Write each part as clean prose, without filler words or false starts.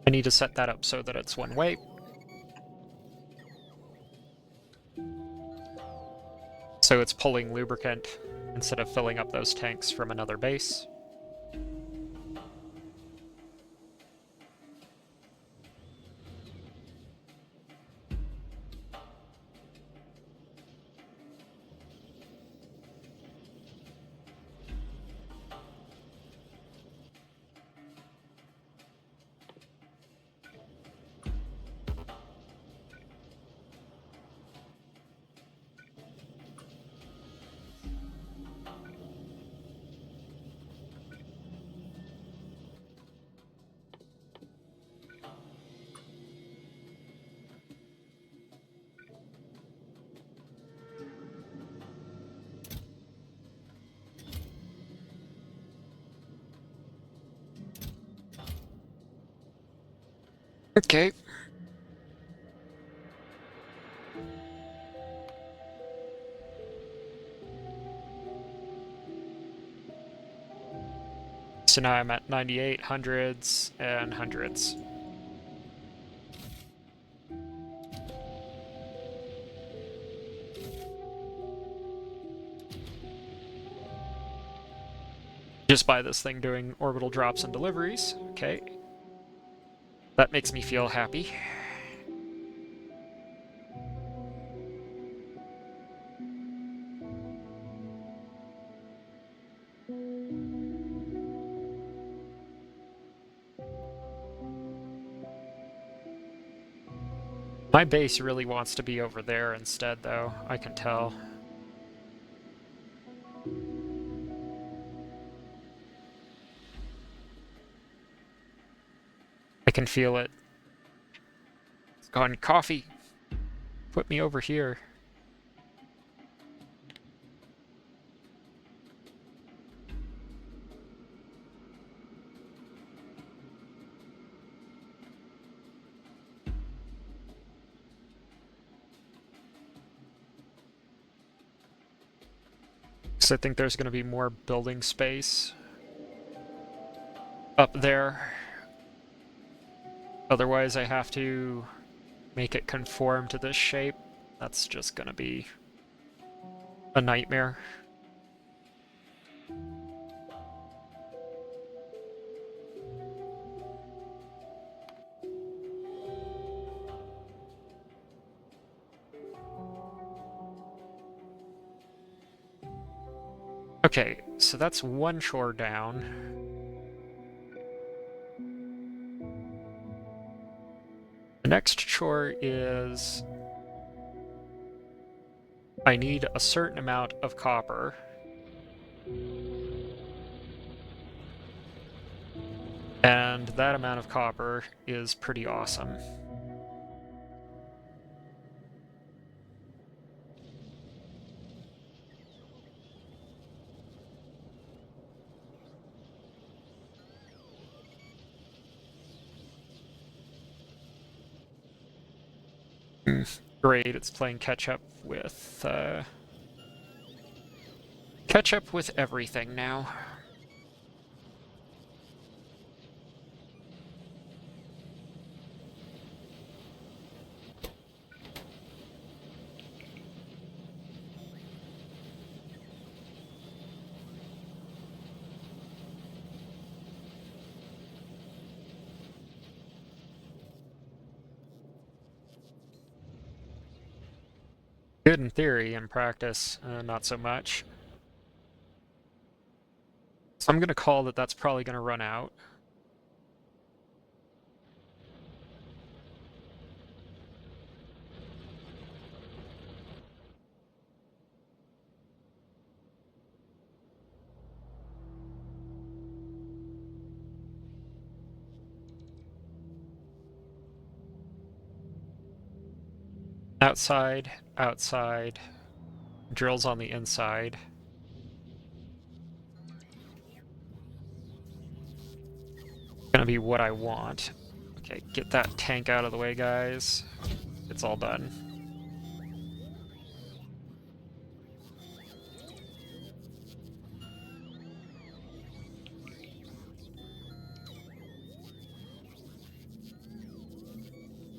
I need to set that up so that it's one way. So it's pulling lubricant instead of filling up those tanks from another base. Okay. So now I'm at 98, hundreds, and hundreds. Just by this thing doing orbital drops and deliveries. Okay. That makes me feel happy. My base really wants to be over there instead, though. I can tell. I can feel it. It's gone, coffee! Put me over here. Because I think there's going to be more building space up there. Otherwise, I have to make it conform to this shape. That's just going to be a nightmare. Okay, so that's one chore down. The next chore is I need a certain amount of copper. And that amount of copper is pretty awesome. Great, it's playing catch-up with everything now. Good in theory, in practice, not so much. So I'm gonna call that that's probably gonna run out. Outside, outside, drills on the inside. Gonna be what I want. Okay, get that tank out of the way, guys. It's all done.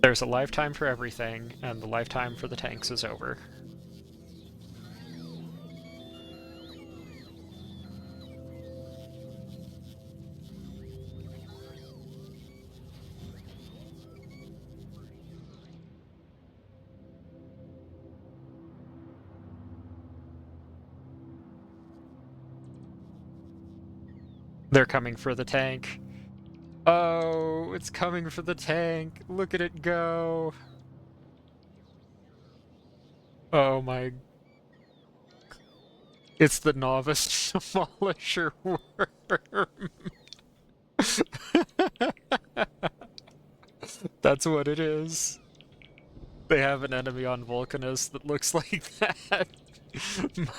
There's a lifetime for everything, and the lifetime for the tanks is over. They're coming for the tank. Oh, it's coming for the tank. Look at it go. Oh my. It's the Nauvis Demolisher worm. That's what it is. They have an enemy on Vulcanus that looks like that.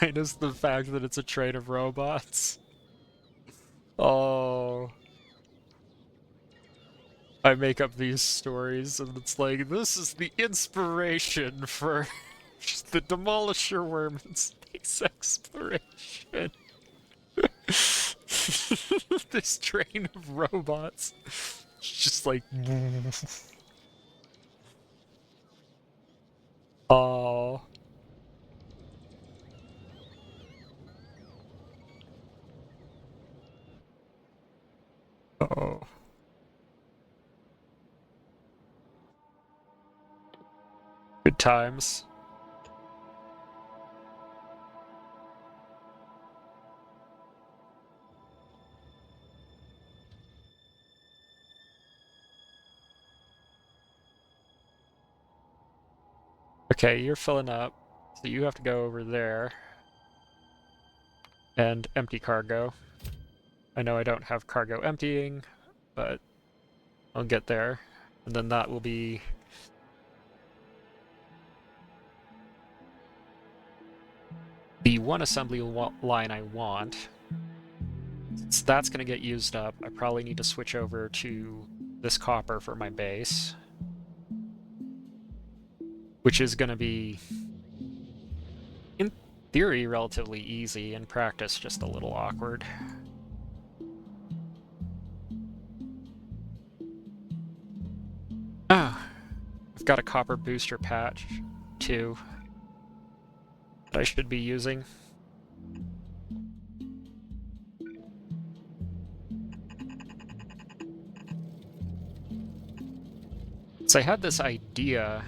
Minus the fact that it's a train of robots. Oh. I make up these stories, and it's like, this is the inspiration for the Demolisher worm in space exploration. This train of robots. Just like... Oh. Oh. Good times. Okay, you're filling up, so you have to go over there and empty cargo. I know I don't have cargo emptying, but I'll get there. And then that will be the one assembly line I want. Since that's going to get used up, I probably need to switch over to this copper for my base, which is going to be, in theory, relatively easy. In practice, just a little awkward. Ah, I've got a copper booster patch, too, that I should be using. So I had this idea.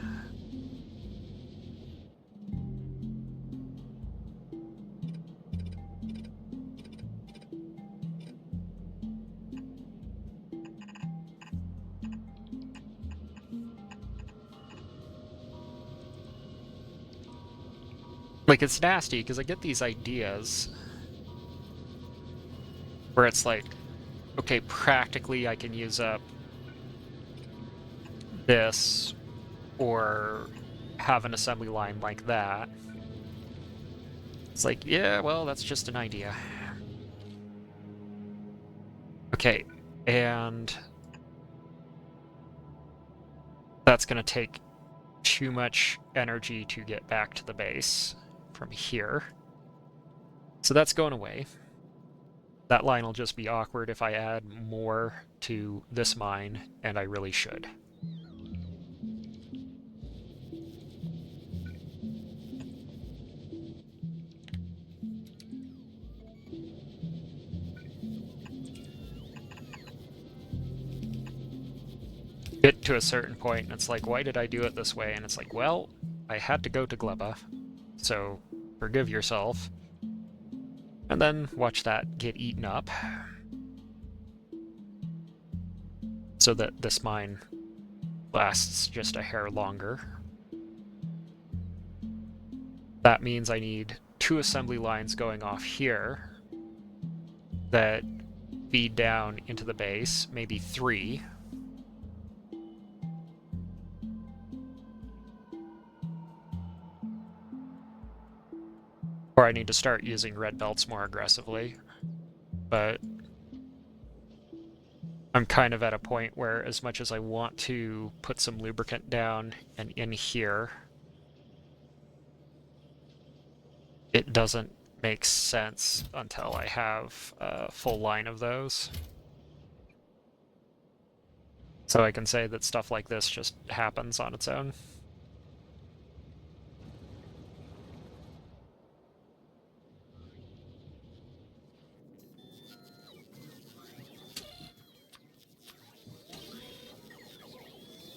Like, it's nasty, because I get these ideas where it's like, okay, practically I can use up this, or have an assembly line like that. It's like, yeah, well, that's just an idea. Okay, and that's going to take too much energy to get back to the base from here. So that's going away. That line will just be awkward if I add more to this mine, and I really should. Get to a certain point, and it's like, why did I do it this way? And it's like, well, I had to go to Gleba, so forgive yourself. And then watch that get eaten up, so that this mine lasts just a hair longer. That means I need 2 assembly lines going off here that feed down into the base, maybe 3. Or I need to start using red belts more aggressively. But I'm kind of at a point where, as much as I want to put some lubricant down and in here, it doesn't make sense until I have a full line of those. So I can say that stuff like this just happens on its own.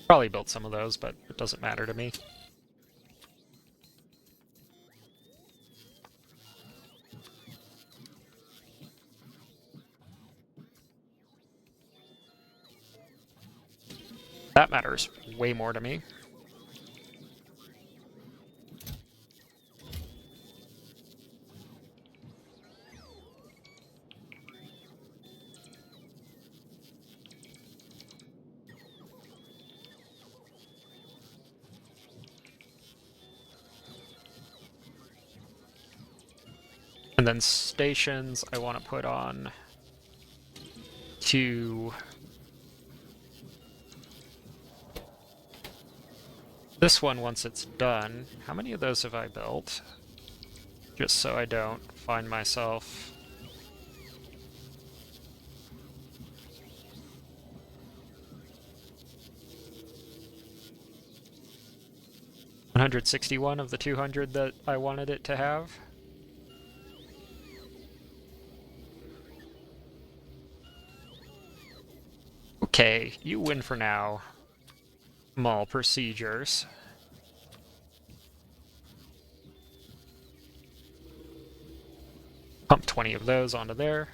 Probably built some of those, but it doesn't matter to me. That matters way more to me. And then stations, I want to put on 2. This one, once it's done, how many of those have I built? Just so I don't find myself... 161 of the 200 that I wanted it to have. Okay, you win for now. Mall procedures. Pump 20 of those onto there.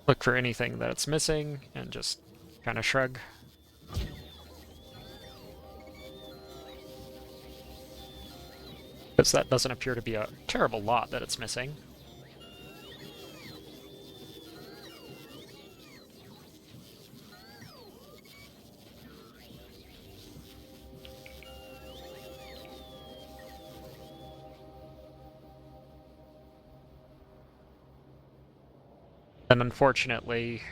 Look for anything that's missing and just kind of shrug. Because that doesn't appear to be a terrible lot that it's missing. And unfortunately,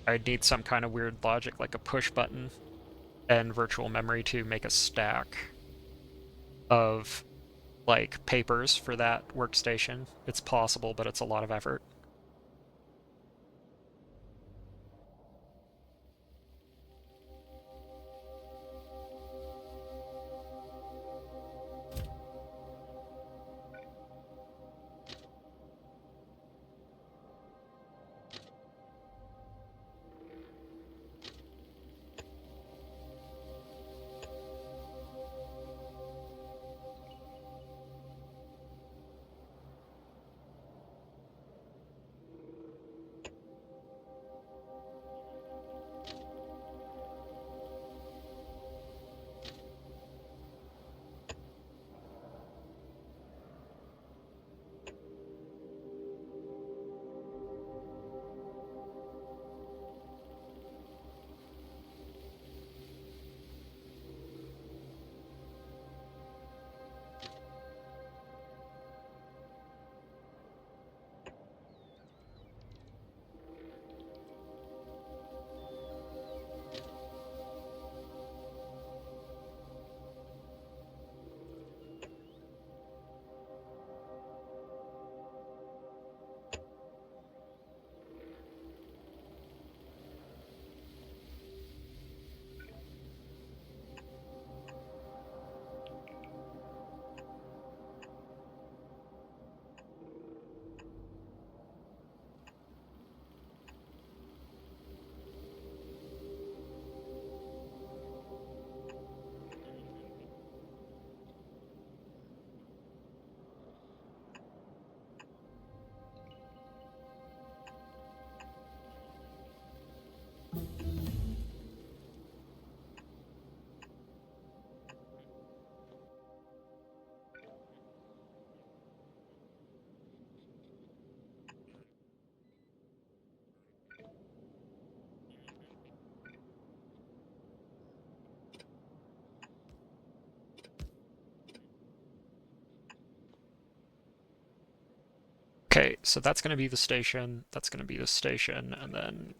I'd need some kind of weird logic like a push button and virtual memory to make a stack of like papers for that workstation. It's possible, but it's a lot of effort. Okay, so that's going to be the station, that's going to be the station, and then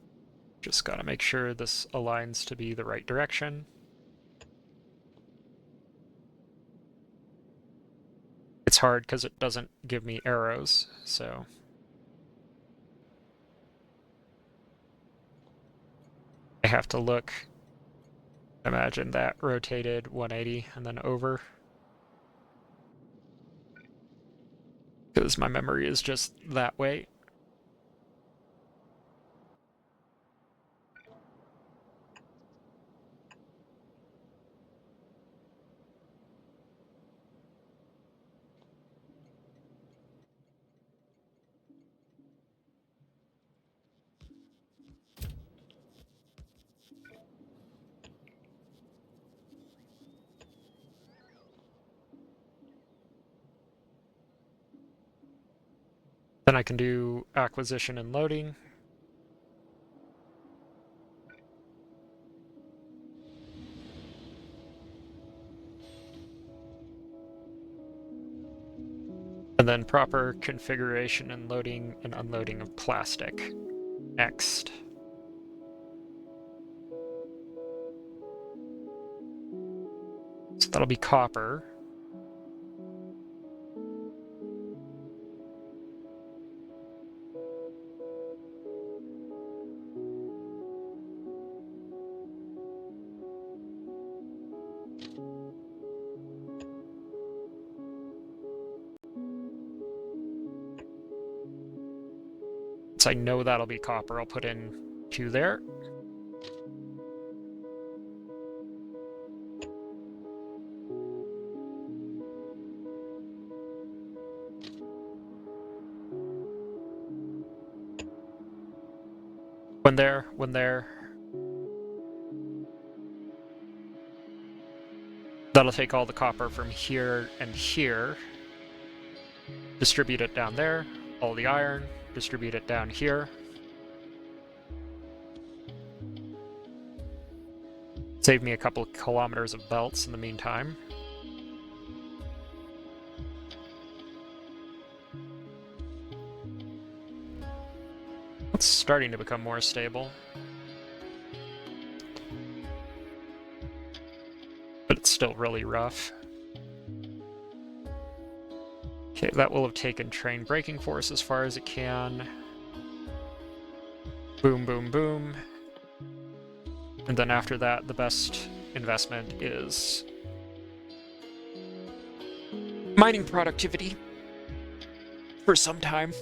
just got to make sure this aligns to be the right direction. It's hard because it doesn't give me arrows, so... have to look. Imagine that rotated 180 and then over. Because my memory is just that way. Then I can do acquisition and loading. And then proper configuration and loading and unloading of plastic. Next. So that'll be copper. So I know that'll be copper. I'll put in 2 there. One there, one there. That'll take all the copper from here and here, distribute it down there, all the iron, distribute it down here. Save me a couple of kilometers of belts in the meantime. It's starting to become more stable. But it's still really rough. Okay, that will have taken train braking force as far as it can. Boom, boom, boom. And then after that, the best investment is mining productivity for some time.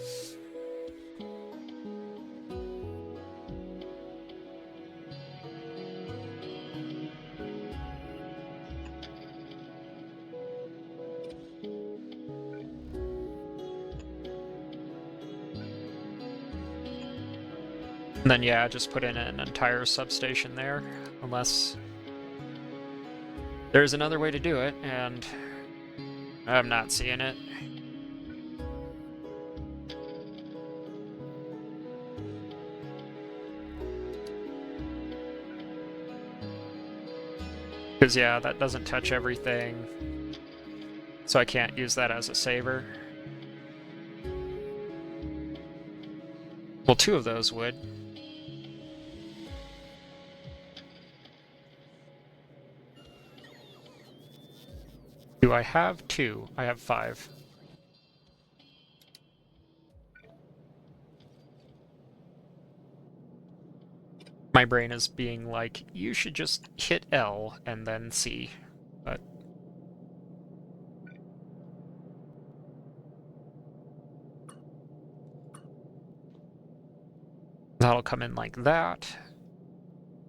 And then, yeah, just put in an entire substation there, unless there's another way to do it, and I'm not seeing it. Because, yeah, that doesn't touch everything, so I can't use that as a saver. Well, 2 of those would. Do I have 2? I have 5. My brain is being like, you should just hit L and then C, but that'll come in like that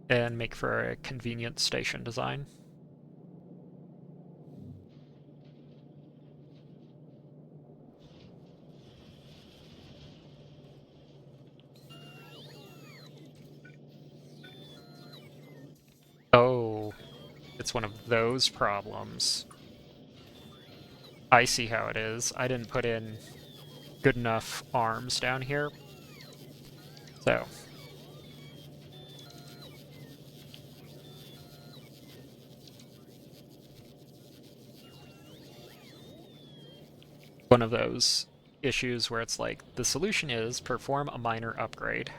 and make for a convenient station design. Oh, it's one of those problems. I see how it is. I didn't put in good enough arms down here. So. One of those issues where it's like, the solution is perform a minor upgrade.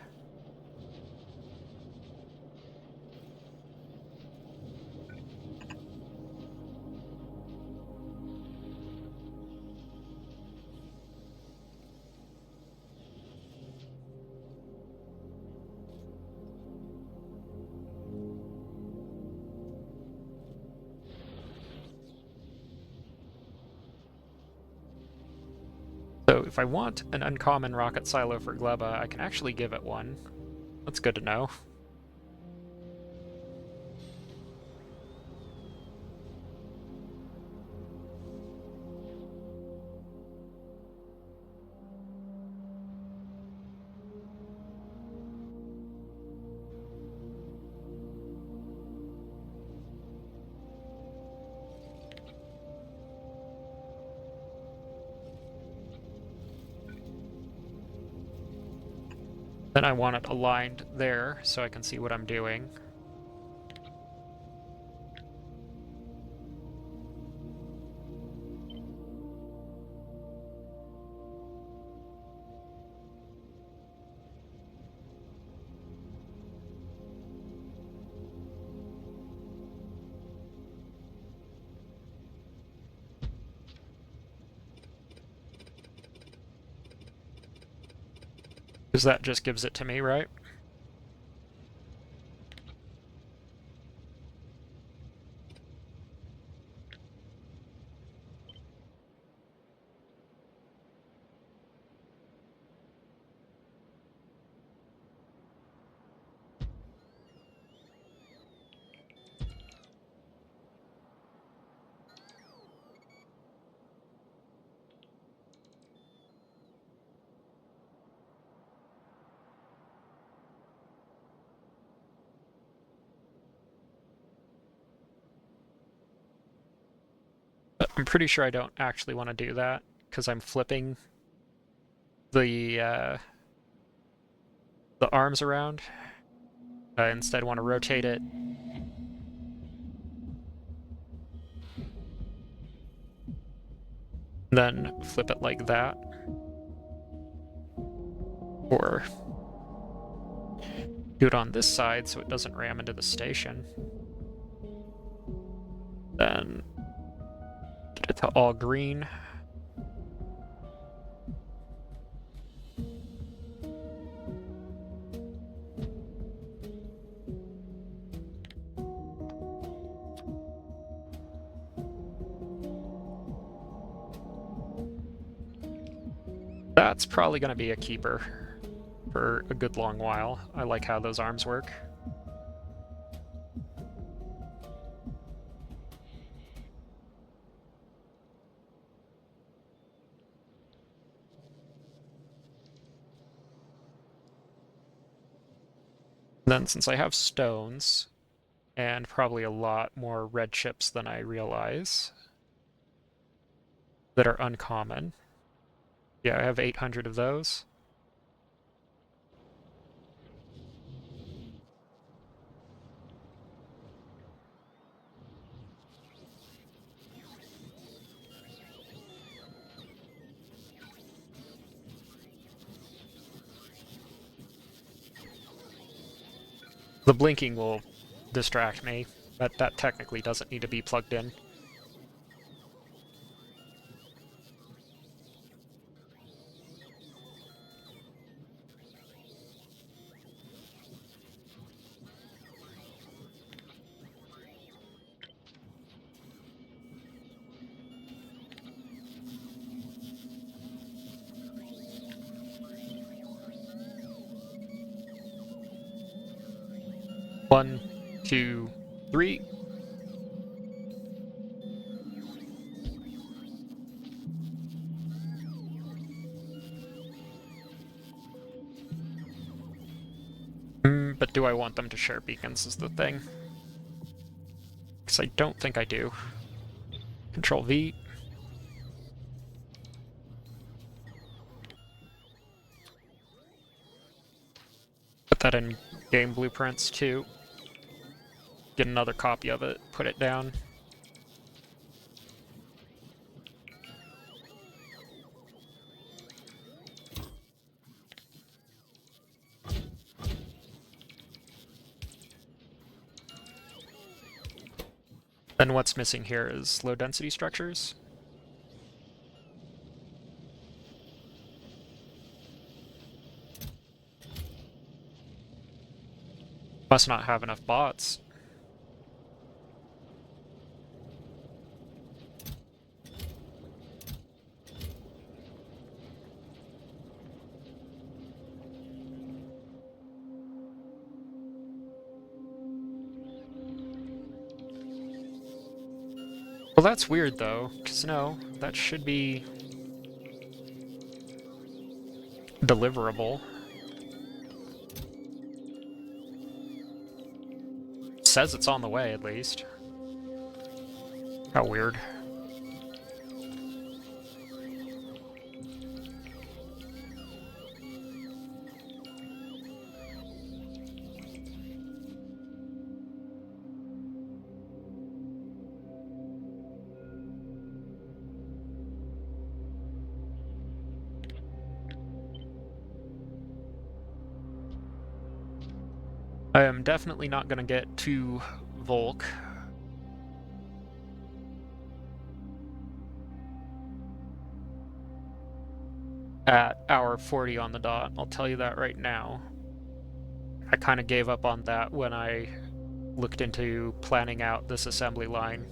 So if I want an uncommon rocket silo for Gleba, I can actually give it one. That's good to know. Then I want it aligned there so I can see what I'm doing. Because that just gives it to me, right? But I'm pretty sure I don't actually want to do that because I'm flipping the arms around. I instead want to rotate it. Then flip it like that. Or do it on this side so it doesn't ram into the station. Then get it to all green. That's probably going to be a keeper for a good long while. I like how those arms work. Then since I have stones, and probably a lot more red chips than I realize that are uncommon. Yeah, I have 800 of those. The blinking will distract me, but that technically doesn't need to be plugged in. One, two, three. But do I want them to share beacons is the thing. Because I don't think I do. Control V. Put that in game blueprints too. Get another copy of it, put it down. Then what's missing here is low density structures. Must not have enough bots. Well, that's weird, though, because no, that should be deliverable. Says it's on the way, at least. How weird. I am definitely not going to get to Volk. At hour 40 on the dot, I'll tell you that right now. I kind of gave up on that when I looked into planning out this assembly line.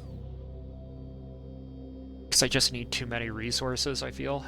Because I just need too many resources, I feel.